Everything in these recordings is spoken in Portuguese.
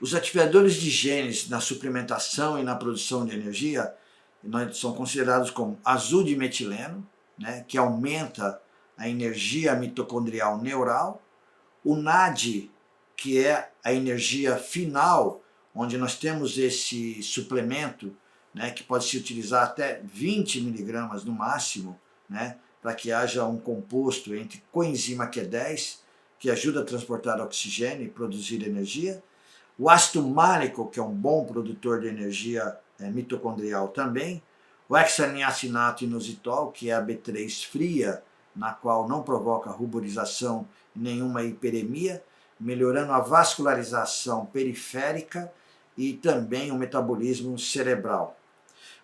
Os atividadores de genes na suplementação e na produção de energia são considerados como azul de metileno, né, que aumenta a energia mitocondrial neural, o NAD, que é a energia final, onde nós temos esse suplemento, né, que pode se utilizar até 20 miligramas no máximo, né, para que haja um composto entre coenzima Q10, que ajuda a transportar oxigênio e produzir energia, o ácido málico, que é um bom produtor de energia mitocondrial também, o hexaniacinato inositol, que é a B3 fria, na qual não provoca ruborização e nenhuma hiperemia, melhorando a vascularização periférica e também o metabolismo cerebral.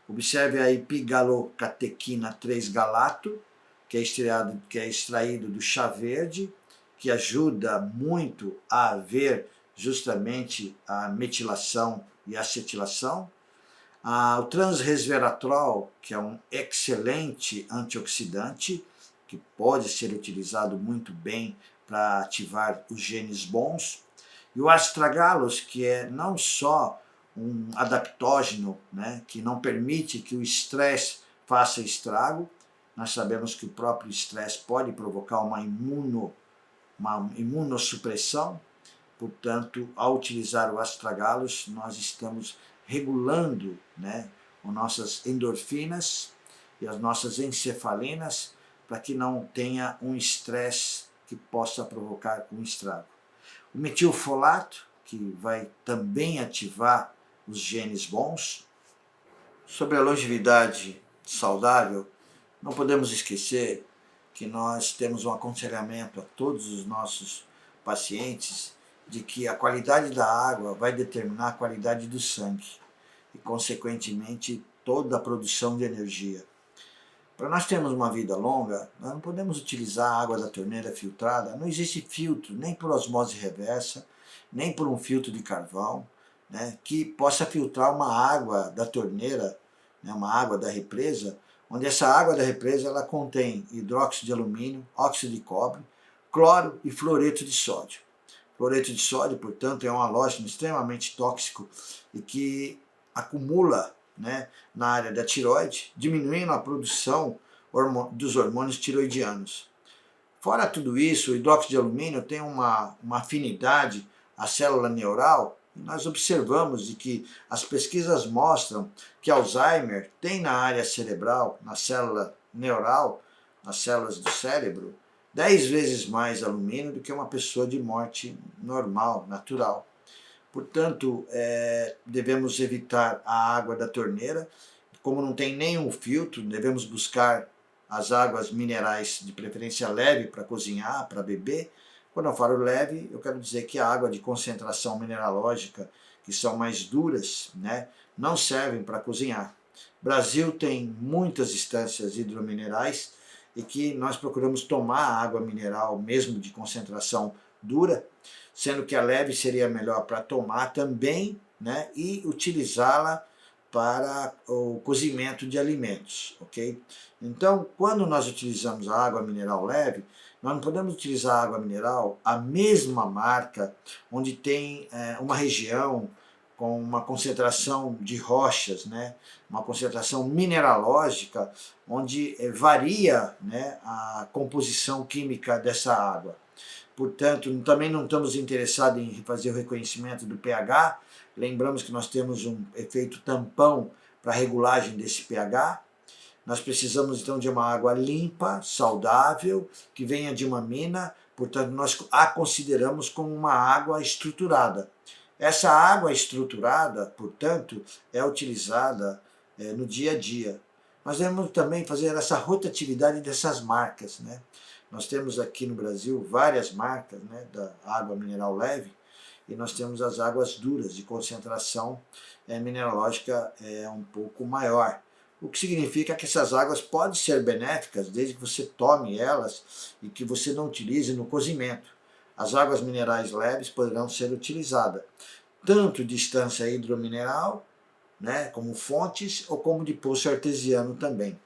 Observe a epigalocatequina 3-galato, que é extraído do chá verde, que ajuda muito a haver justamente a metilação e acetilação. O transresveratrol, que é um excelente antioxidante, que pode ser utilizado muito bem para ativar os genes bons. E o astragalus, que é não só um adaptógeno, né, que não permite que o estresse faça estrago. Nós sabemos que o próprio estresse pode provocar uma imunossupressão. Portanto, ao utilizar o astragalus, nós estamos regulando, né, as nossas endorfinas e as nossas encefalinas para que não tenha um estresse que possa provocar um estrago. O metilfolato, que vai também ativar os genes bons. Sobre a longevidade saudável, não podemos esquecer que nós temos um aconselhamento a todos os nossos pacientes de que a qualidade da água vai determinar a qualidade do sangue e, consequentemente, toda a produção de energia. Para nós termos uma vida longa, nós não podemos utilizar a água da torneira filtrada. Não existe filtro, nem por osmose reversa, nem por um filtro de carvão, né, que possa filtrar uma água da torneira, né, uma água da represa, onde essa água da represa ela contém hidróxido de alumínio, óxido de cobre, cloro e fluoreto de sódio. Fluoreto de sódio, portanto, é um halógeno extremamente tóxico e que acumula, né, na área da tireoide, diminuindo a produção dos hormônios tiroidianos. Fora tudo isso, o hidróxido de alumínio tem uma afinidade à célula neural, e nós observamos de que as pesquisas mostram que Alzheimer tem na área cerebral, na célula neural, nas células do cérebro, 10 vezes mais alumínio do que uma pessoa de morte normal, natural. Portanto, devemos evitar a água da torneira. Como não tem nenhum filtro, devemos buscar as águas minerais, de preferência leve, para cozinhar, para beber. Quando eu falo leve, eu quero dizer que a água de concentração mineralógica, que são mais duras, né, não servem para cozinhar. O Brasil tem muitas estâncias hidrominerais e que nós procuramos tomar água mineral, mesmo de concentração dura, sendo que a leve seria melhor para tomar também, né, e utilizá-la para o cozimento de alimentos, ok? Então, quando nós utilizamos a água mineral leve, nós não podemos utilizar a água mineral, a mesma marca, onde tem uma região com uma concentração de rochas, né, uma concentração mineralógica, onde varia, né, a composição química dessa água. Portanto, também não estamos interessados em fazer o reconhecimento do pH. Lembramos que nós temos um efeito tampão para a regulagem desse pH. Nós precisamos então de uma água limpa, saudável, que venha de uma mina, portanto nós a consideramos como uma água estruturada. Essa água estruturada, portanto, é utilizada no dia a dia. Nós devemos também fazer essa rotatividade dessas marcas, né? Nós temos aqui no Brasil várias marcas, né, da água mineral leve, e nós temos as águas duras, de concentração mineralógica um pouco maior. O que significa que essas águas podem ser benéficas desde que você tome elas e que você não utilize no cozimento. As águas minerais leves poderão ser utilizadas tanto de estância hidromineral, né, como fontes, ou como de poço artesiano também.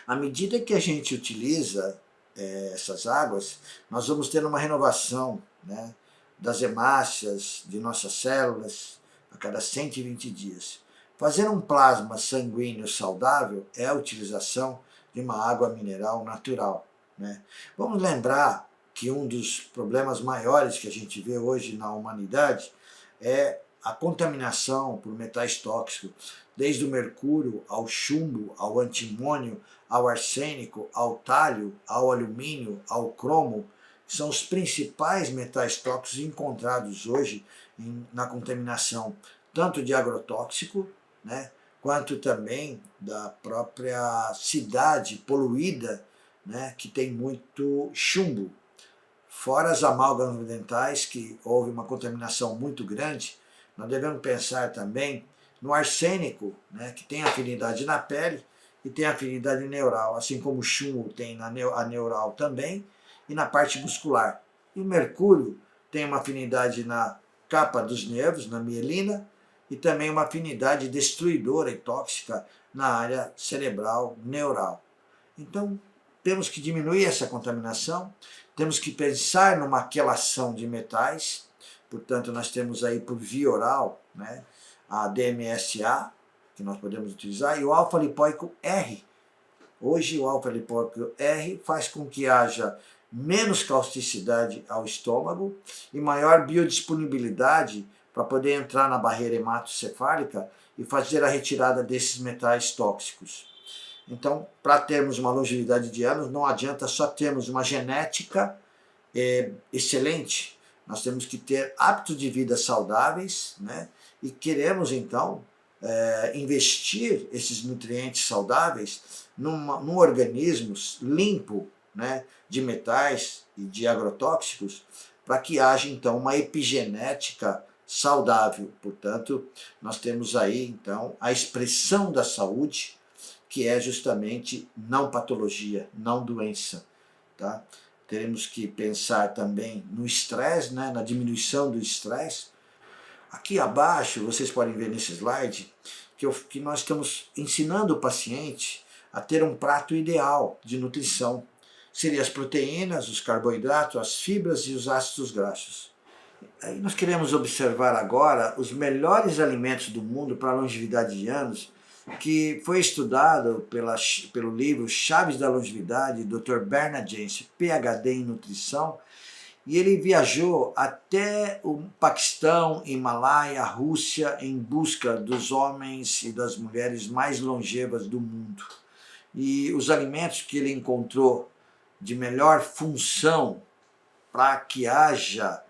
À medida que a gente utiliza essas águas, nós vamos ter uma renovação, né, das hemácias de nossas células a cada 120 dias. Fazer um plasma sanguíneo saudável é a utilização de uma água mineral natural, né? Vamos lembrar que um dos problemas maiores que a gente vê hoje na humanidade é a contaminação por metais tóxicos, desde o mercúrio ao chumbo, ao antimônio, ao arsênico, ao talho, ao alumínio, ao cromo, que são os principais metais tóxicos encontrados hoje na contaminação, tanto de agrotóxico, né, quanto também da própria cidade poluída, né, que tem muito chumbo. Fora as amálgamas dentais, que houve uma contaminação muito grande, nós devemos pensar também no arsênico, né, que tem afinidade na pele e tem afinidade neural, assim como o chumbo tem a neural também e na parte muscular. E o mercúrio tem uma afinidade na capa dos nervos, na mielina, e também uma afinidade destruidora e tóxica na área cerebral neural. Então, temos que diminuir essa contaminação, temos que pensar numa quelação de metais, portanto, nós temos aí por via oral, né, a DMSA, que nós podemos utilizar, e o alfa-lipóico R. Hoje, o alfa-lipóico R faz com que haja menos causticidade ao estômago e maior biodisponibilidade para poder entrar na barreira hematocefálica e fazer a retirada desses metais tóxicos. Então, para termos uma longevidade de anos, não adianta só termos uma genética excelente, nós temos que ter hábitos de vida saudáveis, né? E queremos, então, investir esses nutrientes saudáveis num organismo limpo, né, de metais e de agrotóxicos, para que haja, então, uma epigenética saudável. Portanto, nós temos aí, então, a expressão da saúde, que é justamente não patologia, não doença, tá? Teremos que pensar também no estresse, né, na diminuição do estresse. Aqui abaixo, vocês podem ver nesse slide, que nós estamos ensinando o paciente a ter um prato ideal de nutrição. Seriam as proteínas, os carboidratos, as fibras e os ácidos graxos. Aí nós queremos observar agora os melhores alimentos do mundo para a longevidade de anos, que foi estudado pelo livro Chaves da Longevidade, Dr. Bernard Jensen, PhD em nutrição, e ele viajou até o Paquistão, Himalaia, Rússia, em busca dos homens e das mulheres mais longevas do mundo. E os alimentos que ele encontrou de melhor função para que haja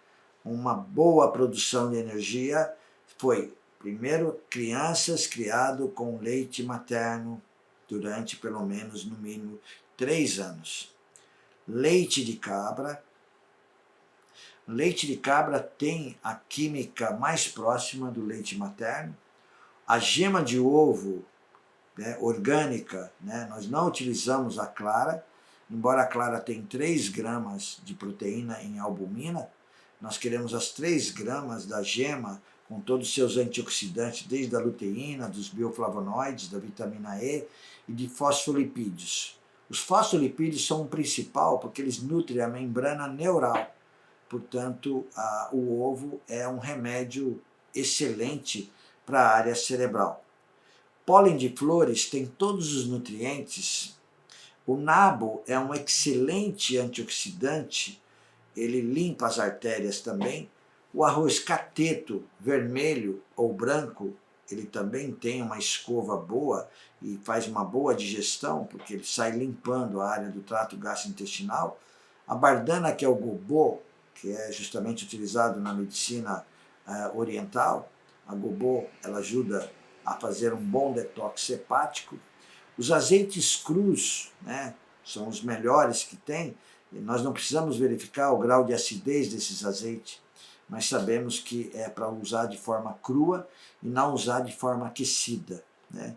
uma boa produção de energia foi, primeiro, crianças criadas com leite materno durante pelo menos, no mínimo, 3 anos. Leite de cabra. Leite de cabra tem a química mais próxima do leite materno. A gema de ovo, né, orgânica, né, nós não utilizamos a clara, embora a clara tenha 3 gramas de proteína em albumina, nós queremos as 3 gramas da gema com todos os seus antioxidantes, desde a luteína, dos bioflavonoides, da vitamina E e de fosfolipídios. Os fosfolipídios são o principal porque eles nutrem a membrana neural. Portanto, o ovo é um remédio excelente para a área cerebral. Pólen de flores tem todos os nutrientes. O nabo é um excelente antioxidante, ele limpa as artérias também. O arroz cateto, vermelho ou branco, ele também tem uma escova boa e faz uma boa digestão, porque ele sai limpando a área do trato gastrointestinal. A bardana, que é o gobô, que é justamente utilizado na medicina oriental, a gobô, ela ajuda a fazer um bom detox hepático. Os azeites crus, né, são os melhores que tem. Nós não precisamos verificar o grau de acidez desses azeites, mas sabemos que é para usar de forma crua e não usar de forma aquecida, né?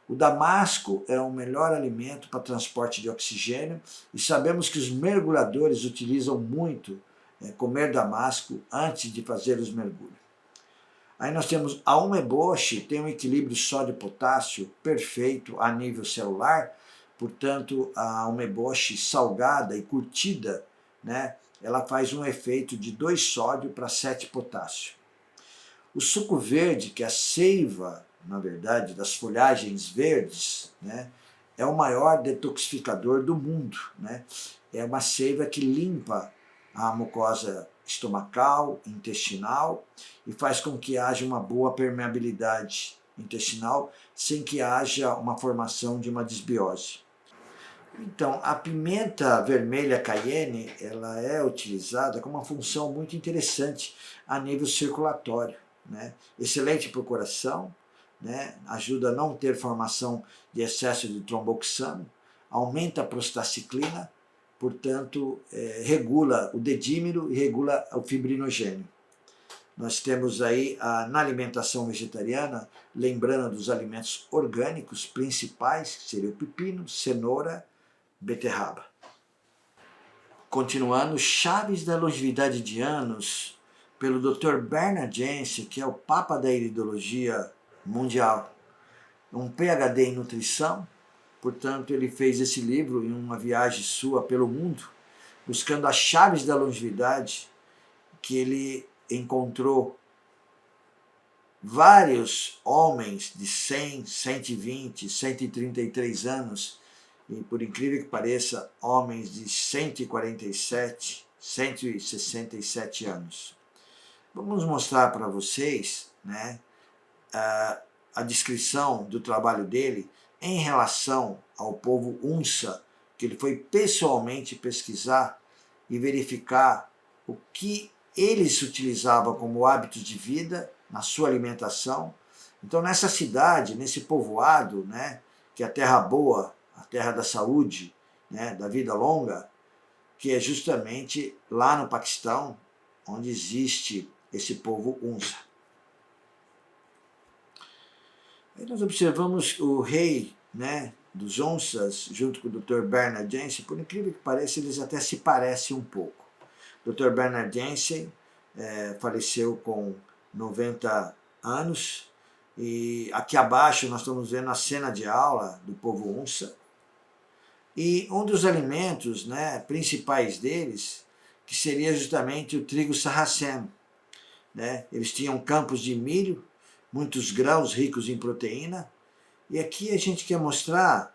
O damasco é o melhor alimento para transporte de oxigênio e sabemos que os mergulhadores utilizam muito comer damasco antes de fazer os mergulhos. Aí nós temos a umeboshi, tem um equilíbrio sódio-potássio perfeito a nível celular, portanto a umeboshi salgada e curtida, né, ela faz um efeito de 2 sódio para 7 potássio. O suco verde, que é a seiva, na verdade, das folhagens verdes, né, é o maior detoxificador do mundo, né? É uma seiva que limpa a mucosa estomacal, intestinal e faz com que haja uma boa permeabilidade intestinal sem que haja uma formação de uma desbiose. Então, a pimenta vermelha cayenne, ela é utilizada com uma função muito interessante a nível circulatório, né? Excelente para o coração, né? Ajuda a não ter formação de excesso de tromboxano, aumenta a prostaciclina, portanto, regula o dedímero e regula o fibrinogênio. Nós temos aí, na alimentação vegetariana, lembrando dos alimentos orgânicos principais, que seria o pepino, cenoura, beterraba. Continuando, chaves da longevidade de anos, pelo Dr. Bernard Jensen, que é o papa da iridologia mundial. Um PhD em nutrição, portanto ele fez esse livro em uma viagem sua pelo mundo, buscando as chaves da longevidade, que ele encontrou vários homens de 100, 120, 133 anos, e por incrível que pareça, homens de 147, 167 anos. Vamos mostrar para vocês, né, a descrição do trabalho dele em relação ao povo Hunza, que ele foi pessoalmente pesquisar e verificar o que eles utilizavam como hábitos de vida na sua alimentação. Então, nessa cidade, nesse povoado, né, que é a terra boa, a terra da saúde, né, da vida longa, que é justamente lá no Paquistão, onde existe esse povo Hunza. Aí nós observamos o rei, né, dos Hunzas, junto com o Dr. Bernard Jensen. Por incrível que pareça, eles até se parecem um pouco. O Dr. Bernard Jensen faleceu com 90 anos, e aqui abaixo nós estamos vendo a cena de aula do povo Hunza. E um dos alimentos, né, principais deles, que seria justamente o trigo sarraceno, né? Eles tinham campos de milho, muitos grãos ricos em proteína, e aqui a gente quer mostrar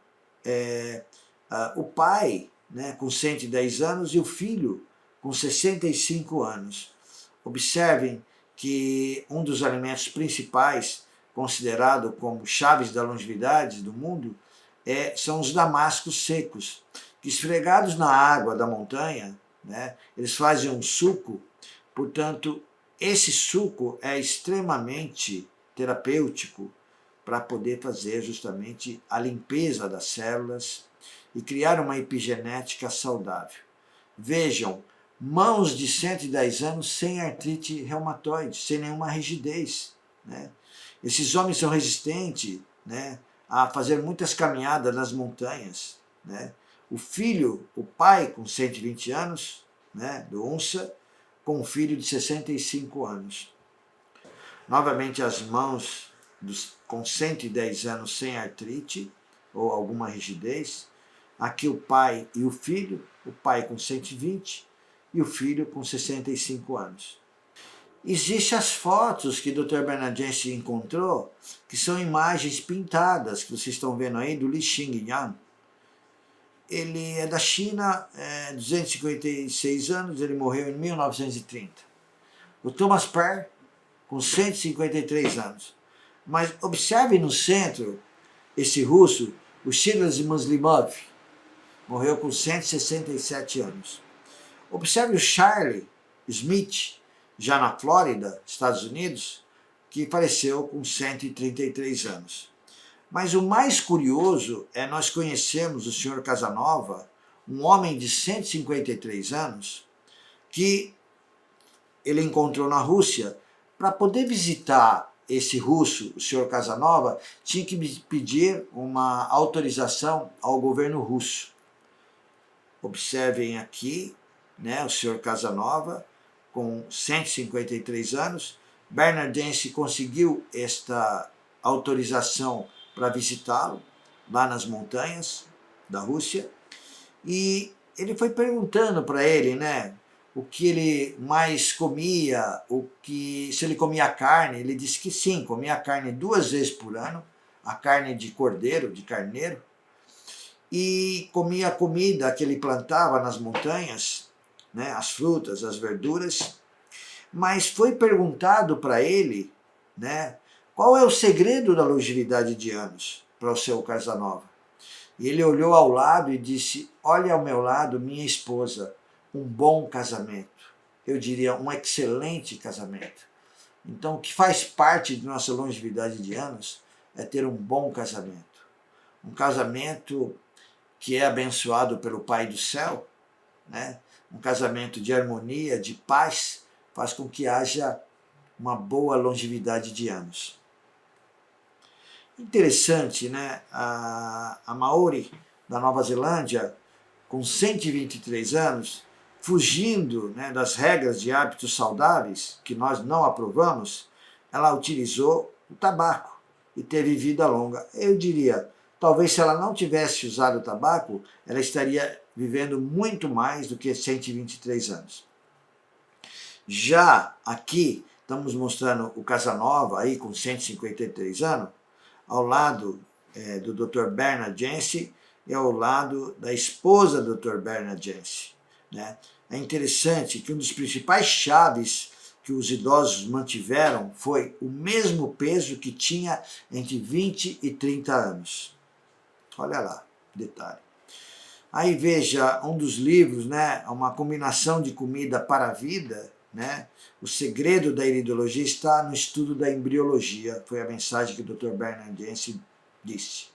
o pai, né, com 110 anos e o filho com 65 anos. Observem que um dos alimentos principais, considerado como chaves da longevidade do mundo, são os damascos secos, que esfregados na água da montanha, né, eles fazem um suco. Portanto, esse suco é extremamente terapêutico para poder fazer justamente a limpeza das células e criar uma epigenética saudável. Vejam, mãos de 110 anos sem artrite reumatoide, sem nenhuma rigidez, né? Esses homens são resistentes, né, a fazer muitas caminhadas nas montanhas, né? O filho, o pai com 120 anos, né, do Hunza, com um filho de 65 anos. Novamente as mãos com 110 anos sem artrite ou alguma rigidez. Aqui o pai e o filho, o pai com 120 e o filho com 65 anos. Existem as fotos que o Dr. Bernard Jensen encontrou, que são imagens pintadas, que vocês estão vendo aí, do Li Xingyang. Ele é da China, 256 anos, ele morreu em 1930. O Thomas Perr, com 153 anos. Mas observe no centro, esse russo, o Silas Muslimov, morreu com 167 anos. Observe o Charlie Smith, já na Flórida, Estados Unidos, que faleceu com 133 anos. Mas o mais curioso é nós conhecermos o Sr. Casanova, um homem de 153 anos, que ele encontrou na Rússia. Para poder visitar esse russo, o Sr. Casanova, tinha que pedir uma autorização ao governo russo. Observem aqui, né, o Sr. Casanova, com 153 anos. Bernard Jensen conseguiu esta autorização para visitá-lo, lá nas montanhas da Rússia. E ele foi perguntando para ele, né, o que ele mais comia, se ele comia carne. Ele disse que sim, comia carne 2 vezes por ano, a carne de cordeiro, de carneiro, e comia a comida que ele plantava nas montanhas, né, as frutas, as verduras. Mas foi perguntado para ele, né, qual é o segredo da longevidade de anos para o seu Casanova. E ele olhou ao lado e disse: olha ao meu lado minha esposa, um bom casamento. Eu diria um excelente casamento. Então, o que faz parte de nossa longevidade de anos é ter um bom casamento. Um casamento que é abençoado pelo Pai do Céu, né? Um casamento de harmonia, de paz, faz com que haja uma boa longevidade de anos. Interessante, né? A Maori da Nova Zelândia, com 123 anos, fugindo, né, das regras de hábitos saudáveis que nós não aprovamos, ela utilizou o tabaco e teve vida longa. Eu diria, talvez se ela não tivesse usado o tabaco, ela estaria vivendo muito mais do que 123 anos. Já aqui, estamos mostrando o Casanova aí com 153 anos, ao lado do Dr. Bernard Jensen e ao lado da esposa do Dr. Bernard Jensen. Né? É interessante que um dos principais chaves que os idosos mantiveram foi o mesmo peso que tinha entre 20 e 30 anos. Olha lá, detalhe. Aí veja um dos livros, né, uma combinação de comida para a vida, né? O segredo da iridologia está no estudo da embriologia, foi a mensagem que o Dr. Bernard Jensen disse.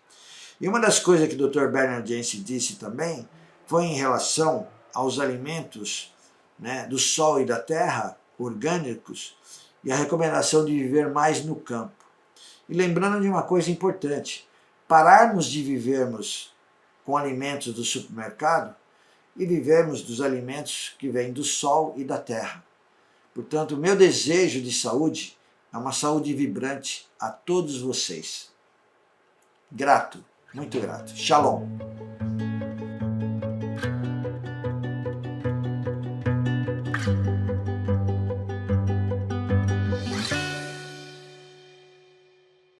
E uma das coisas que o Dr. Bernard Jensen disse também foi em relação aos alimentos, né, do sol e da terra, orgânicos, e a recomendação de viver mais no campo. E lembrando de uma coisa importante, pararmos de vivermos com alimentos do supermercado e vivermos dos alimentos que vêm do sol e da terra. Portanto, o meu desejo de saúde é uma saúde vibrante a todos vocês. Grato, muito grato. Shalom.